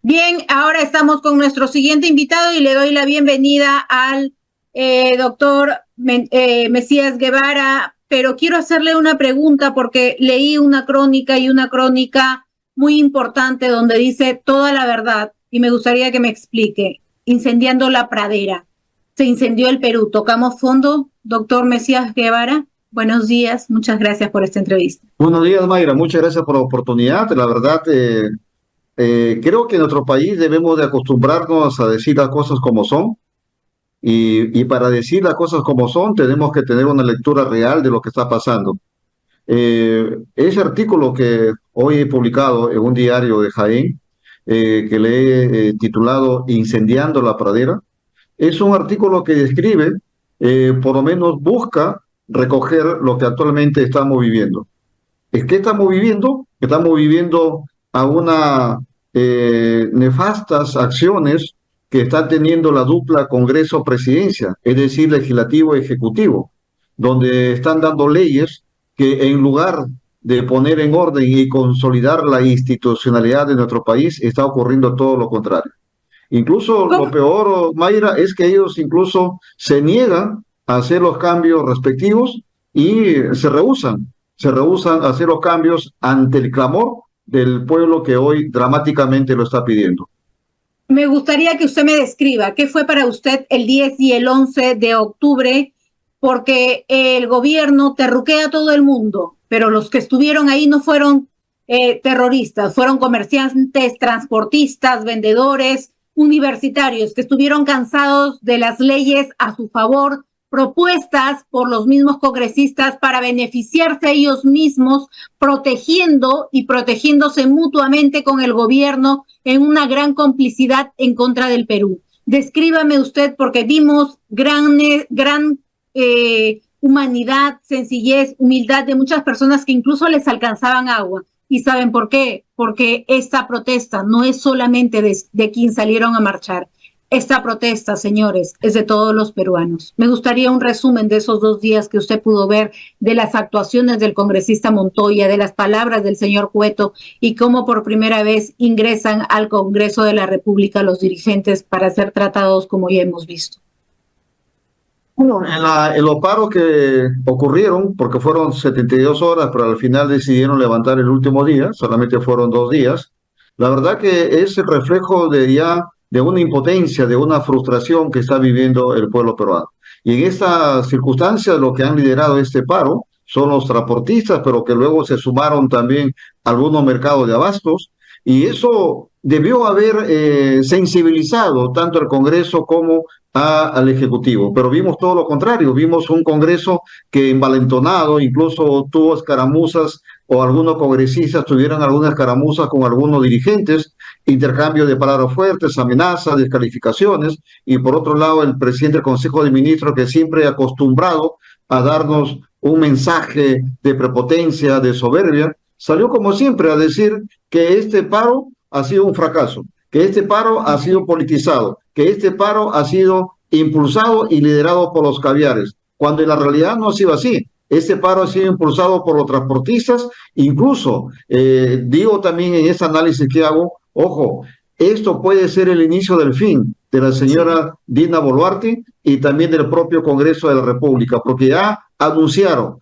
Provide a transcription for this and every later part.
Bien, ahora estamos con nuestro siguiente invitado y le doy la bienvenida al doctor Mesías Guevara, pero quiero hacerle una pregunta porque leí una crónica muy importante donde dice toda la verdad y me gustaría que me explique. Incendiando la pradera. Se incendió el Perú. ¿Tocamos fondo, doctor Mesías Guevara? Buenos días, muchas gracias por esta entrevista. Buenos días, Mayra. Muchas gracias por la oportunidad. La verdad, creo que en nuestro país debemos de acostumbrarnos a decir las cosas como son y para decir las cosas como son tenemos que tener una lectura real de lo que está pasando. Ese artículo que hoy he publicado en un diario de Jaén, que le he titulado Incendiando la pradera, es un artículo que describe, por lo menos busca recoger lo que actualmente estamos viviendo. ¿Qué estamos viviendo? Estamos viviendo a una nefastas acciones que está teniendo la dupla Congreso-Presidencia, es decir, legislativo-ejecutivo, donde están dando leyes que en lugar de poner en orden y consolidar la institucionalidad de nuestro país, está ocurriendo todo lo contrario. Incluso lo peor, Mayra, es que ellos incluso se niegan a hacer los cambios respectivos y se rehúsan a hacer los cambios ante el clamor del pueblo que hoy dramáticamente lo está pidiendo. Me gustaría que usted me describa qué fue para usted el 10 y el 11 de octubre, porque el gobierno terruquea a todo el mundo, pero los que estuvieron ahí no fueron terroristas, fueron comerciantes, transportistas, vendedores, universitarios, que estuvieron cansados de las leyes a su favor, propuestas por los mismos congresistas para beneficiarse a ellos mismos, protegiendo y protegiéndose mutuamente con el gobierno en una gran complicidad en contra del Perú. Descríbame usted, porque vimos gran humanidad, sencillez, humildad de muchas personas que incluso les alcanzaban agua. ¿Y saben por qué? Porque esta protesta no es solamente de quien salieron a marchar. Esta protesta, señores, es de todos los peruanos. Me gustaría un resumen de esos 2 días que usted pudo ver, de las actuaciones del congresista Montoya, de las palabras del señor Cueto y cómo por primera vez ingresan al Congreso de la República los dirigentes para ser tratados como ya hemos visto. Bueno, en los paros que ocurrieron, porque fueron 72 horas, pero al final decidieron levantar el último día, solamente fueron 2 días, la verdad que es el reflejo de una impotencia, de una frustración que está viviendo el pueblo peruano. Y en estas circunstancias lo que han liderado este paro son los transportistas, pero que luego se sumaron también algunos mercados de abastos, y eso debió haber sensibilizado tanto al Congreso como al Ejecutivo, pero vimos todo lo contrario, vimos un Congreso que envalentonado, incluso tuvo escaramuzas o algunos congresistas tuvieron algunas escaramuzas con algunos dirigentes, intercambio de palabras fuertes, amenazas, descalificaciones, y por otro lado el presidente del Consejo de Ministros, que siempre acostumbrado a darnos un mensaje de prepotencia, de soberbia, salió como siempre a decir que este paro ha sido un fracaso, que este paro ha sido politizado, que este paro ha sido impulsado y liderado por los caviares, cuando en la realidad no ha sido así. Este paro ha sido impulsado por los transportistas, incluso digo también en este análisis que hago, ojo, esto puede ser el inicio del fin de la señora Dina Boluarte y también del propio Congreso de la República, porque ya anunció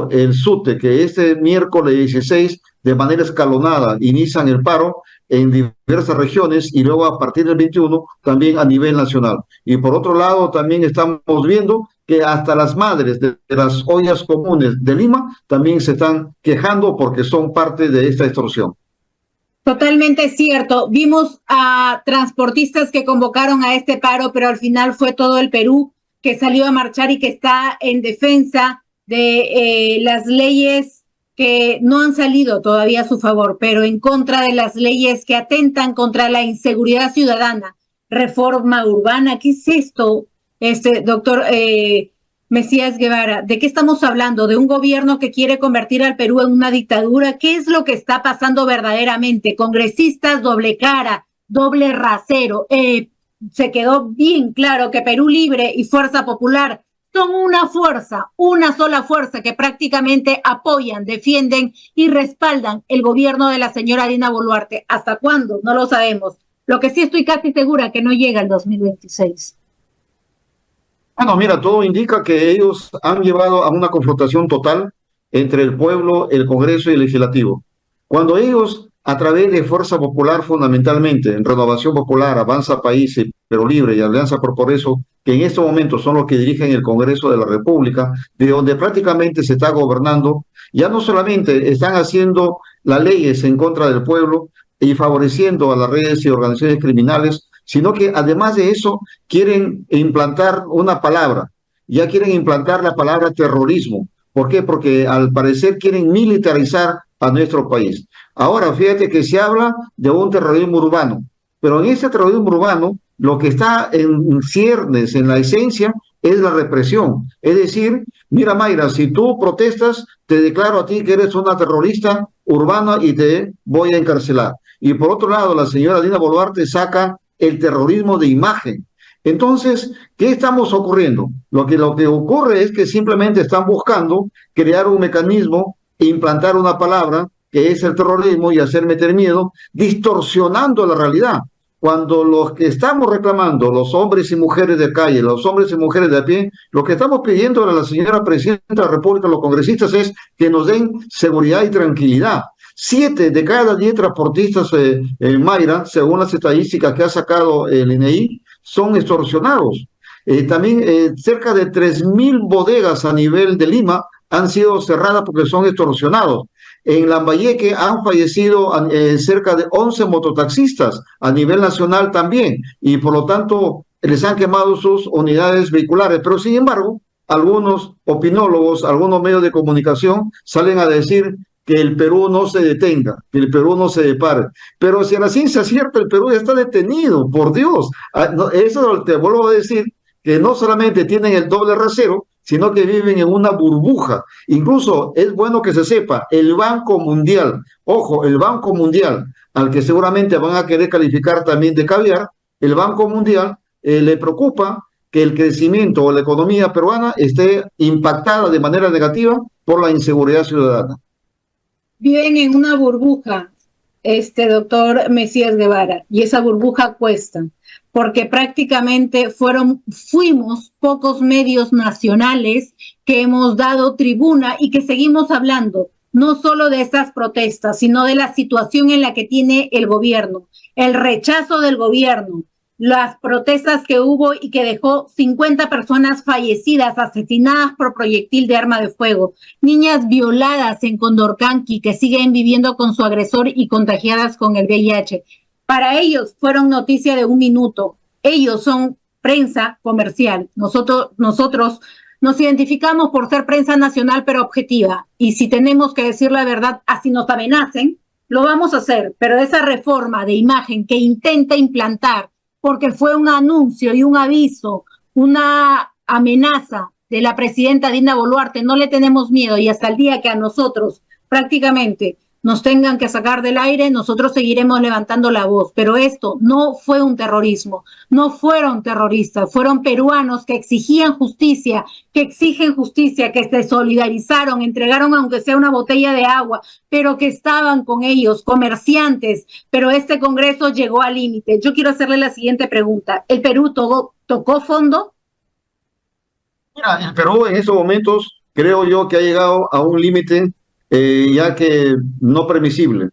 el SUTE que este miércoles 16, de manera escalonada, inician el paro en diversas regiones y luego a partir del 21 también a nivel nacional. Y por otro lado también estamos viendo que hasta las madres de las ollas comunes de Lima también se están quejando porque son parte de esta extorsión. Totalmente cierto. Vimos a transportistas que convocaron a este paro, pero al final fue todo el Perú que salió a marchar y que está en defensa de las leyes que no han salido todavía a su favor, pero en contra de las leyes que atentan contra la inseguridad ciudadana. Reforma urbana, ¿qué es esto, doctor Mesías Guevara? ¿De qué estamos hablando? ¿De un gobierno que quiere convertir al Perú en una dictadura? ¿Qué es lo que está pasando verdaderamente? Congresistas doble cara, doble rasero. Se quedó bien claro que Perú Libre y Fuerza Popular son una fuerza, una sola fuerza que prácticamente apoyan, defienden y respaldan el gobierno de la señora Dina Boluarte. ¿Hasta cuándo? No lo sabemos. Lo que sí estoy casi segura que no llega el 2026. Bueno, mira, todo indica que ellos han llevado a una confrontación total entre el pueblo, el Congreso y el Legislativo. Cuando ellos, a través de Fuerza Popular fundamentalmente, en Renovación Popular, Avanza País, Pero Libre y Alianza por Progreso, que en estos momentos son los que dirigen el Congreso de la República, de donde prácticamente se está gobernando, ya no solamente están haciendo las leyes en contra del pueblo y favoreciendo a las redes y organizaciones criminales, sino que además de eso quieren implantar una palabra, ya quieren implantar la palabra terrorismo. ¿Por qué? Porque al parecer quieren militarizar a nuestro país. Ahora, fíjate que se habla de un terrorismo urbano, pero en ese terrorismo urbano lo que está en ciernes, en la esencia, es la represión. Es decir, mira Mayra, si tú protestas, te declaro a ti que eres una terrorista urbana y te voy a encarcelar. Y por otro lado, la señora Dina Boluarte saca el terrorismo de imagen. Entonces, ¿qué estamos ocurriendo? Lo que ocurre es que simplemente están buscando crear un mecanismo e implantar una palabra que es el terrorismo y hacer meter miedo, distorsionando la realidad. Cuando los que estamos reclamando, los hombres y mujeres de calle, los hombres y mujeres de a pie, lo que estamos pidiendo a la señora Presidenta de la República, a los congresistas, es que nos den seguridad y tranquilidad. 7 de cada 10 transportistas en Mayra, según las estadísticas que ha sacado el INEI, son extorsionados. También cerca de 3.000 bodegas a nivel de Lima han sido cerradas porque son extorsionados. En Lambayeque han fallecido cerca de 11 mototaxistas a nivel nacional también, y por lo tanto les han quemado sus unidades vehiculares. Pero sin embargo, algunos opinólogos, algunos medios de comunicación salen a decir que el Perú no se detenga, que el Perú no se depare. Pero si a la ciencia cierta el Perú ya está detenido, por Dios. Eso te vuelvo a decir, que no solamente tienen el doble rasero, sino que viven en una burbuja. Incluso es bueno que se sepa, el Banco Mundial, ojo, el Banco Mundial, al que seguramente van a querer calificar también de caviar, el Banco Mundial le preocupa que el crecimiento o la economía peruana esté impactada de manera negativa por la inseguridad ciudadana. Viven en una burbuja, doctor Mesías Guevara, y esa burbuja cuesta, porque prácticamente fuimos pocos medios nacionales que hemos dado tribuna y que seguimos hablando, no solo de esas protestas, sino de la situación en la que tiene el gobierno, el rechazo del gobierno, las protestas que hubo y que dejó 50 personas fallecidas, asesinadas por proyectil de arma de fuego, niñas violadas en Condorcanqui que siguen viviendo con su agresor y contagiadas con el VIH. Para ellos fueron noticia de un minuto. Ellos son prensa comercial. Nosotros nos identificamos por ser prensa nacional pero objetiva. Y si tenemos que decir la verdad, así nos amenacen, lo vamos a hacer. Pero esa reforma de imagen que intenta implantar, porque fue un anuncio y un aviso, una amenaza de la presidenta Dina Boluarte, no le tenemos miedo, y hasta el día que a nosotros prácticamente nos tengan que sacar del aire, nosotros seguiremos levantando la voz. Pero esto no fue un terrorismo, no fueron terroristas, fueron peruanos que exigían justicia, que exigen justicia, que se solidarizaron, entregaron aunque sea una botella de agua, pero que estaban con ellos, comerciantes. Pero este Congreso llegó al límite. Yo quiero hacerle la siguiente pregunta. ¿El Perú tocó fondo? Mira, el Perú en estos momentos creo yo que ha llegado a un límite ya que no permisible,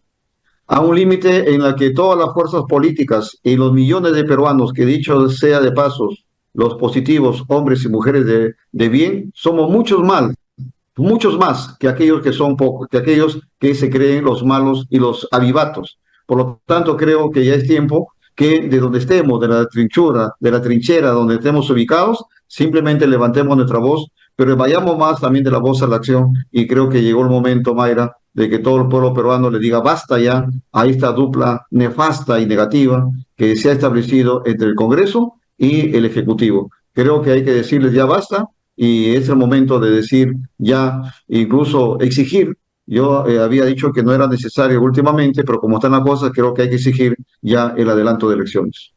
a un límite en el que todas las fuerzas políticas y los millones de peruanos, que dicho sea de pasos, los positivos, hombres y mujeres de bien, somos muchos más que aquellos que son pocos, que aquellos que se creen los malos y los avivatos. Por lo tanto, creo que ya es tiempo que de donde estemos, de la trinchera donde estemos ubicados, simplemente levantemos nuestra voz, pero vayamos más también de la voz a la acción, y creo que llegó el momento, Mayra, de que todo el pueblo peruano le diga basta ya a esta dupla nefasta y negativa que se ha establecido entre el Congreso y el Ejecutivo. Creo que hay que decirles ya basta, y es el momento de decir ya, incluso exigir. Yo había dicho que no era necesario últimamente, pero como están las cosas, creo que hay que exigir ya el adelanto de elecciones.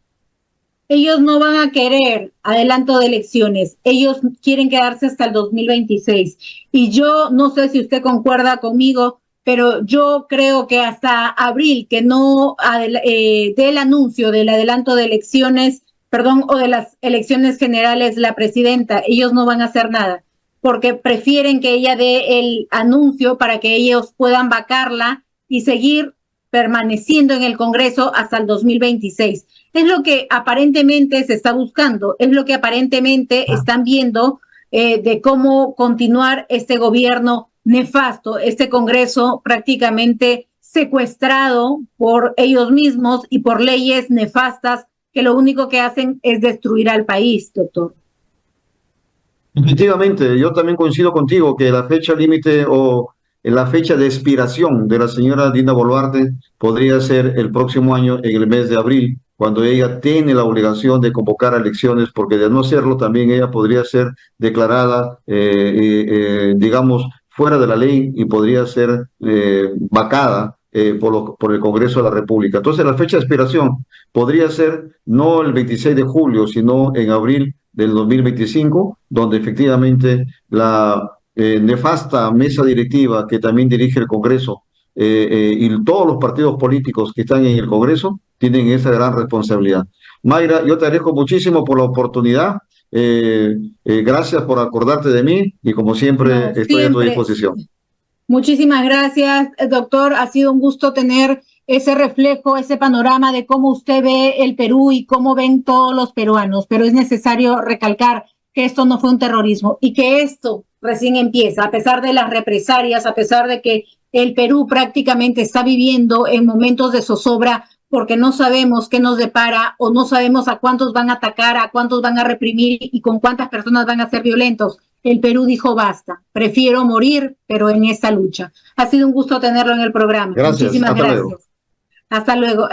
Ellos no van a querer adelanto de elecciones, ellos quieren quedarse hasta el 2026. Y yo no sé si usted concuerda conmigo, pero yo creo que hasta abril, que no dé el anuncio del adelanto de elecciones, perdón, o de las elecciones generales, la presidenta, ellos no van a hacer nada, porque prefieren que ella dé el anuncio para que ellos puedan vacarla y seguir permaneciendo en el Congreso hasta el 2026. Es lo que aparentemente se está buscando, es lo que aparentemente están viendo de cómo continuar este gobierno nefasto, este Congreso prácticamente secuestrado por ellos mismos y por leyes nefastas que lo único que hacen es destruir al país, doctor. Efectivamente, yo también coincido contigo que la fecha límite o la fecha de expiración de la señora Dina Boluarte podría ser el próximo año en el mes de abril, cuando ella tiene la obligación de convocar a elecciones, porque de no hacerlo también ella podría ser declarada, digamos, fuera de la ley y podría ser vacada por el Congreso de la República. Entonces, la fecha de expiración podría ser no el 26 de julio, sino en abril del 2025, donde efectivamente la nefasta mesa directiva que también dirige el Congreso y todos los partidos políticos que están en el Congreso tienen esa gran responsabilidad. Mayra, yo te agradezco muchísimo por la oportunidad. Gracias por acordarte de mí y como siempre No, estoy a tu siempre. disposición. Muchísimas gracias, doctor. Ha sido un gusto tener ese reflejo, ese panorama de cómo usted ve el Perú y cómo ven todos los peruanos. Pero es necesario recalcar que esto no fue un terrorismo y que esto recién empieza, a pesar de las represalias, a pesar de que el Perú prácticamente está viviendo en momentos de zozobra porque no sabemos qué nos depara o no sabemos a cuántos van a atacar, a cuántos van a reprimir y con cuántas personas van a ser violentos. El Perú dijo basta, prefiero morir, pero en esta lucha. Ha sido un gusto tenerlo en el programa. Gracias, Muchísimas hasta luego. gracias. Hasta luego.